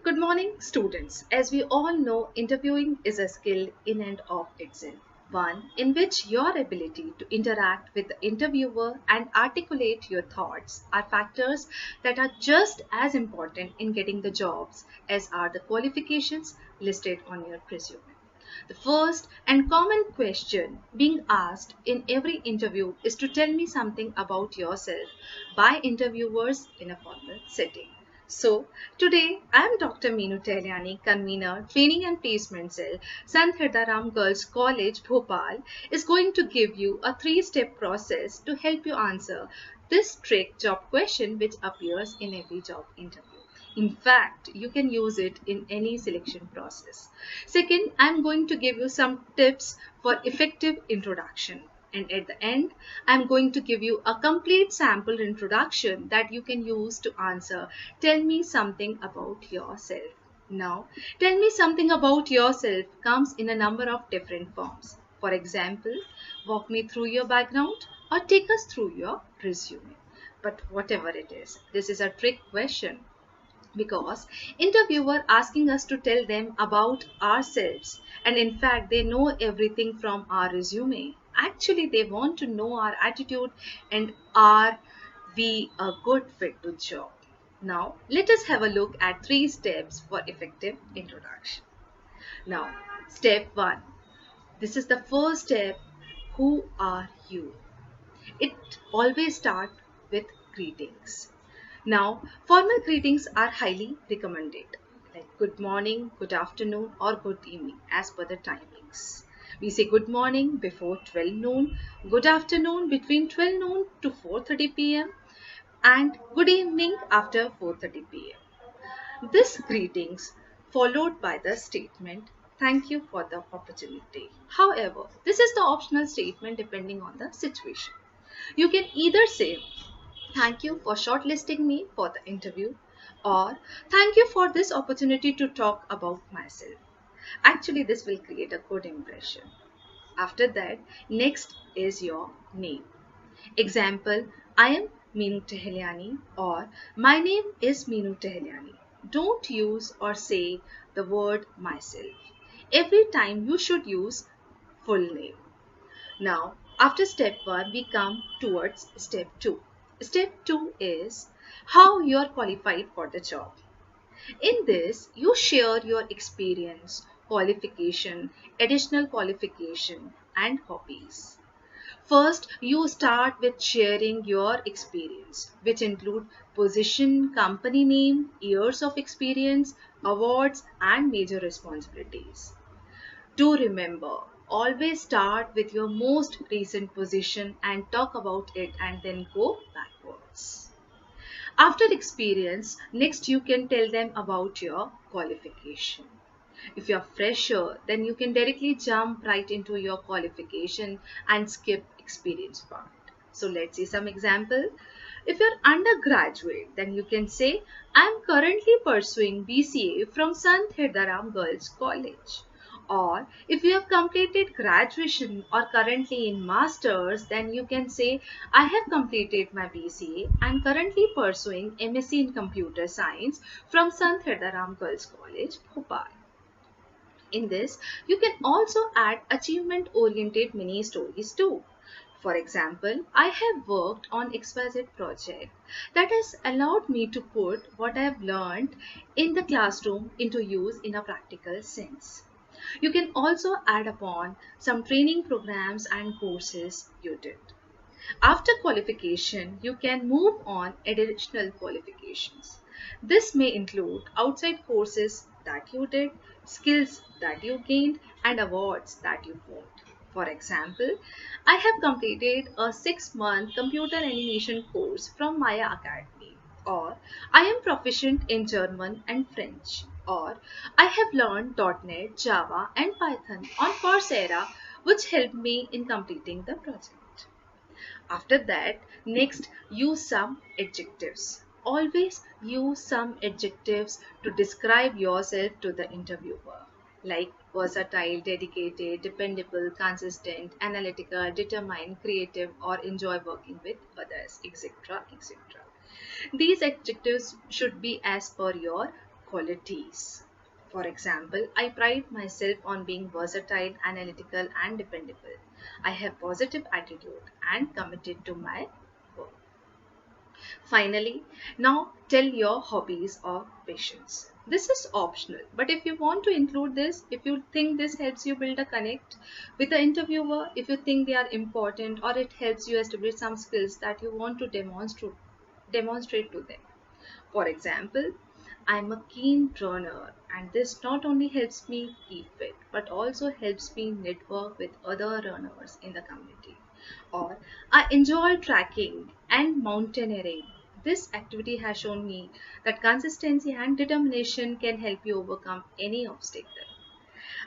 Good morning, students. As we all know, interviewing is a skill in and of itself, one in which your ability to interact with the interviewer and articulate your thoughts are factors that are just as important in getting the jobs as are the qualifications listed on your resume. The first and common question being asked in every interview is to tell me something about yourself by interviewers in a formal setting. So, today I am Dr. Meenu Telyani, convener, Training and Placement Cell, Sant Hirdaram Girls College, Bhopal, is going to give you a three-step process to help you answer this trick job question which appears in every job interview. In fact, you can use it in any selection process. Second, I'm going to give you some tips for effective introduction. And at the end, I'm going to give you a complete sample introduction that you can use to answer, tell me something about yourself. Now, tell me something about yourself comes in a number of different forms. For example, walk me through your background or take us through your resume. But whatever it is, this is a trick question because interviewer asking us to tell them about ourselves, and in fact they know everything from our resume. Actually they want to know our attitude and are we a good fit to job. Now let us have a look at three steps for effective introduction. Now, step 1, this is the first step. Who are you? It always starts with greetings. Now, formal greetings are highly recommended, like good morning, good afternoon, or good evening as per the timings. We say good morning before 12 noon, good afternoon between 12 noon to 4:30 p.m., and good evening after 4:30 p.m. This greetings followed by the statement, thank you for the opportunity. However, this is the optional statement depending on the situation. You can either say, thank you for shortlisting me for the interview, or thank you for this opportunity to talk about myself. Actually, this will create a good impression. After that, next is your name. Example, I am Meenu Teheliani or my name is Meenu Teheliani. Don't use or say the word myself. Every time you should use full name. Now, after step 1, we come towards step 2. Step 2 is how you are qualified for the job. In this, you share your experience, qualification, additional qualification, and hobbies. First, you start with sharing your experience, which include position, company name, years of experience, awards, and major responsibilities. Do remember, always start with your most recent position and talk about it and then go backwards. After experience, next you can tell them about your qualification. If you're fresher, then you can directly jump right into your qualification and skip experience part. So let's see some example. If you're undergraduate, then you can say, I'm currently pursuing BCA from Sant Hirdaram Girls College. Or if you have completed graduation or currently in masters, then you can say, I have completed my BCA and currently pursuing MSc in computer science from Sant Hirdaram Girls College, Bhopal. In this, you can also add achievement oriented mini stories too. For example, I have worked on XYZ project that has allowed me to put what I have learned in the classroom into use in a practical sense. You can also add upon some training programs and courses you did. After qualification, you can move on additional qualifications. This may include outside courses that you did, skills that you gained, and awards that you won. For example, I have completed a 6-month computer animation course from Maya Academy, or I am proficient in German and French, or I have learned .NET, Java, and Python on Coursera, which helped me in completing the project. After that, next use some adjectives. Always use some adjectives to describe yourself to the interviewer, like versatile, dedicated, dependable, consistent, analytical, determined, creative, or enjoy working with others, etc. etc. These adjectives should be as per your qualities. For example, I pride myself on being versatile, analytical, and dependable. I have positive attitude and committed to my work. Finally, now tell your hobbies or passions. This is optional, but if you want to include this, if you think this helps you build a connect with the interviewer, if you think they are important or it helps you establish some skills that you want to demonstrate to them. For example, I'm a keen runner, and this not only helps me keep fit but also helps me network with other runners in the community. Or I enjoy trekking and mountaineering. This activity has shown me that consistency and determination can help you overcome any obstacle.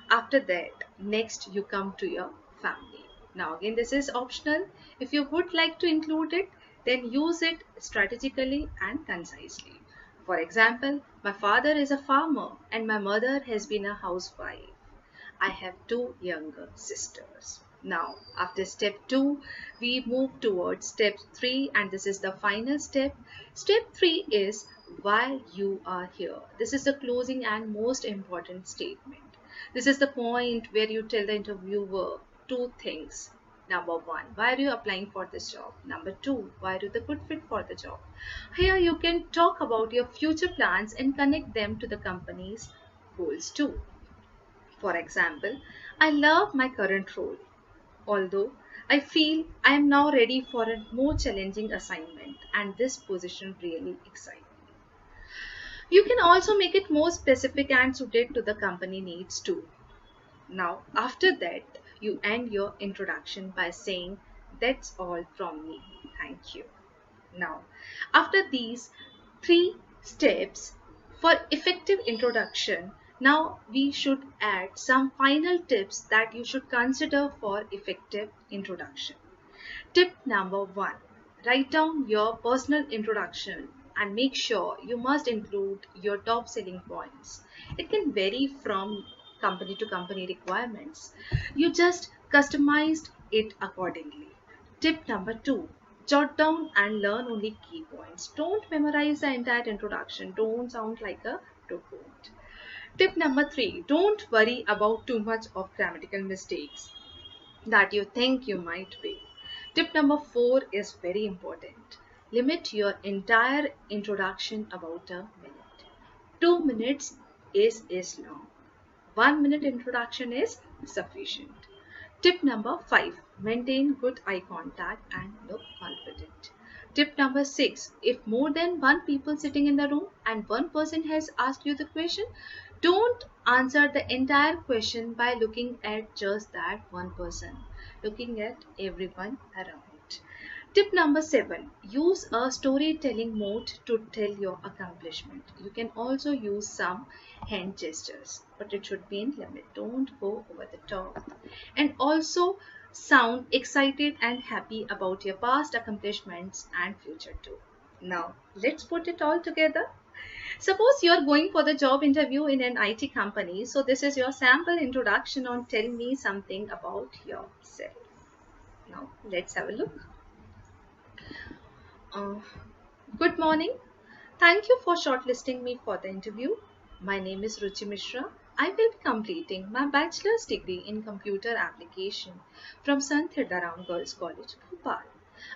After that, next you come to your family. Now, again, this is optional. If you would like to include it, then use it strategically and concisely. For example, my father is a farmer and my mother has been a housewife. I have two younger sisters. Now, after step 2, we move towards step 3, and this is the final step. Step 3 is why you are here. This is the closing and most important statement. This is the point where you tell the interviewer two things. Number 1, why are you applying for this job? Number 2, why are you the good fit for the job? Here you can talk about your future plans and connect them to the company's goals too. For example, I love my current role, although I feel I am now ready for a more challenging assignment and this position really excites me. You can also make it more specific and suited to the company needs too. Now, after that, you end your introduction by saying, "That's all from me. Thank you." Now, after these 3 steps for effective introduction, now we should add some final tips that you should consider for effective introduction. Tip number 1, write down your personal introduction and make sure you must include your top selling points. It can vary from company to company requirements. You just customized it accordingly. Tip number 2, jot down and learn only key points. Don't memorize the entire introduction. Don't sound like a robot. Tip number 3, don't worry about too much of grammatical mistakes that you think you might be. Tip number 4 is very important. Limit your entire introduction about a minute. 2 minutes is long. 1 minute introduction is sufficient. Tip number 5, maintain good eye contact and look confident. Tip number 6, if more than one people sitting in the room and one person has asked you the question, don't answer the entire question by looking at just that one person, looking at everyone around. Tip number 7, use a storytelling mode to tell your accomplishment. You can also use some hand gestures, but it should be in limit. Don't go over the top. And also sound excited and happy about your past accomplishments and future too. Now, let's put it all together. Suppose you are going for the job interview in an IT company. So this is your sample introduction on tell me something about yourself. Now, let's have a look. Uh, Good morning. Thank you for shortlisting me for the interview. My name is Ruchi Mishra. I will be completing my bachelor's degree in computer application from Sant Hiranand Girls College, Bhopal.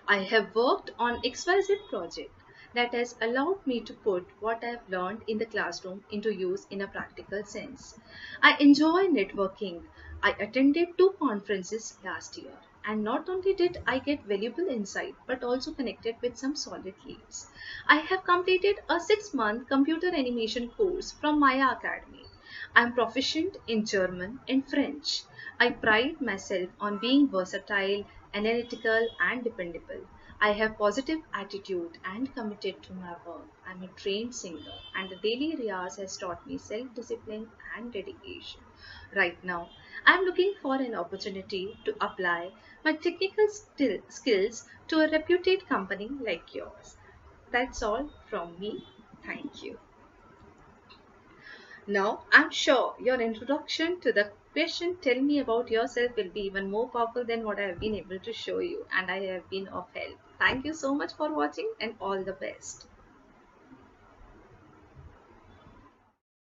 I have worked on XYZ project that has allowed me to put what I have learned in the classroom into use in a practical sense. I enjoy networking. I attended 2 conferences last year, and not only did I get valuable insight but also connected with some solid leads. I have completed a 6-month computer animation course from Maya Academy. I am proficient in German and French. I pride myself on being versatile, analytical, and dependable. I have positive attitude and committed to my work. I am a trained singer and the daily riyaz has taught me self-discipline and dedication. Right now, I am looking for an opportunity to apply my technical skills to a reputed company like yours. That's all from me. Thank you. Now, I'm sure your introduction to the question tell me about yourself will be even more powerful than what I have been able to show you, and I have been of help. Thank you so much for watching and all the best.